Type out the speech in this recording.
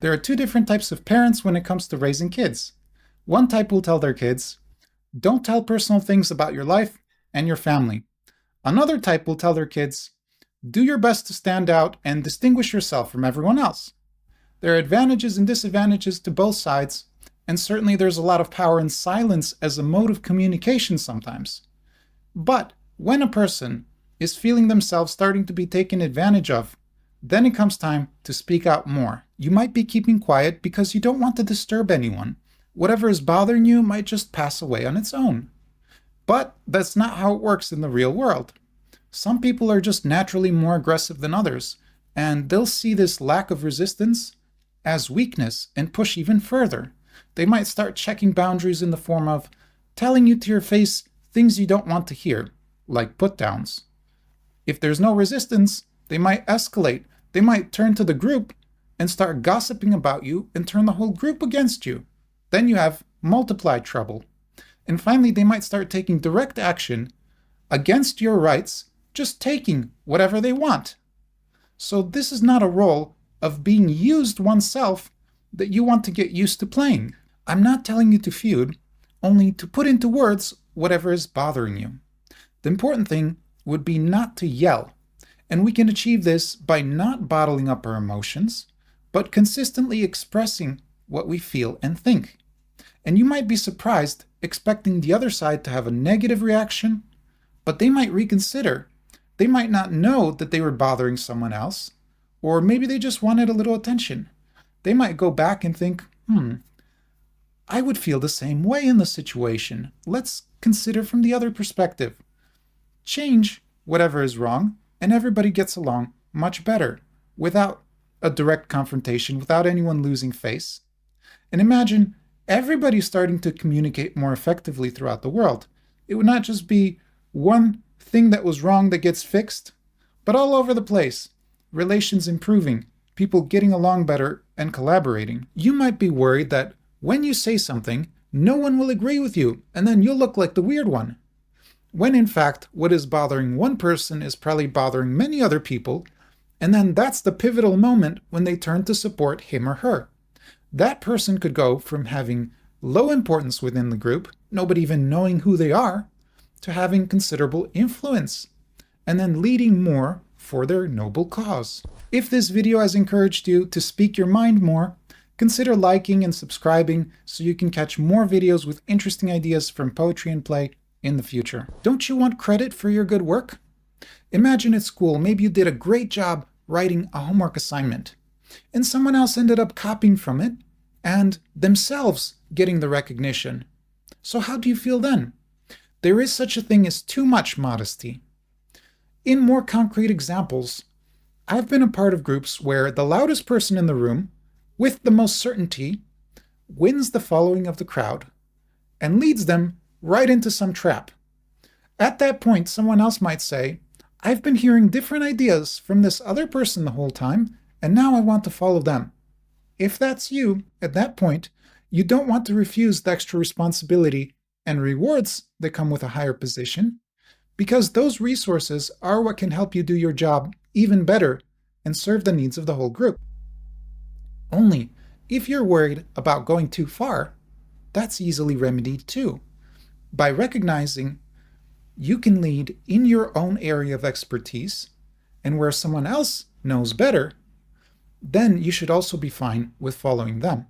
There are two different types of parents when it comes to raising kids. One type will tell their kids, don't tell personal things about your life and your family. Another type will tell their kids, do your best to stand out and distinguish yourself from everyone else. There are advantages and disadvantages to both sides, and certainly there's a lot of power in silence as a mode of communication sometimes. But when a person is feeling themselves starting to be taken advantage of, then it comes time to speak out more. You might be keeping quiet because you don't want to disturb anyone. Whatever is bothering you might just pass away on its own. But that's not how it works in the real world. Some people are just naturally more aggressive than others, and they'll see this lack of resistance as weakness and push even further. They might start checking boundaries in the form of telling you to your face things you don't want to hear, like put-downs. If there's no resistance, they might escalate. They might turn to the group and start gossiping about you and turn the whole group against you. Then you have multiplied trouble. And finally, they might start taking direct action against your rights, just taking whatever they want. So this is not a role of being used oneself that you want to get used to playing. I'm not telling you to feud, only to put into words whatever is bothering you. The important thing would be not to yell, and we can achieve this by not bottling up our emotions, but consistently expressing what we feel and think. And you might be surprised expecting the other side to have a negative reaction, but they might reconsider. They might not know that they were bothering someone else, or maybe they just wanted a little attention. They might go back and think, I would feel the same way in the situation. Let's consider from the other perspective. Change whatever is wrong, and everybody gets along much better, without a direct confrontation, without anyone losing face. And imagine everybody starting to communicate more effectively throughout the world. It would not just be one thing that was wrong that gets fixed, but all over the place. Relations improving, people getting along better and collaborating. You might be worried that when you say something, no one will agree with you, and then you'll look like the weird one. When in fact, what is bothering one person is probably bothering many other people, and then that's the pivotal moment when they turn to support him or her. That person could go from having low importance within the group, nobody even knowing who they are, to having considerable influence, and then leading more for their noble cause. If this video has encouraged you to speak your mind more, consider liking and subscribing so you can catch more videos with interesting ideas from poetry and play in the future. Don't you want credit for your good work? Imagine at school, maybe you did a great job writing a homework assignment, and someone else ended up copying from it and themselves getting the recognition. So how do you feel then? There is such a thing as too much modesty. In more concrete examples, I've been a part of groups where the loudest person in the room, with the most certainty, wins the following of the crowd and leads them right into some trap. At that point, someone else might say, I've been hearing different ideas from this other person the whole time, and now I want to follow them. If that's you, at that point, you don't want to refuse the extra responsibility and rewards that come with a higher position, because those resources are what can help you do your job even better and serve the needs of the whole group. Only, if you're worried about going too far, that's easily remedied too. By recognizing you can lead in your own area of expertise, and where someone else knows better, then you should also be fine with following them.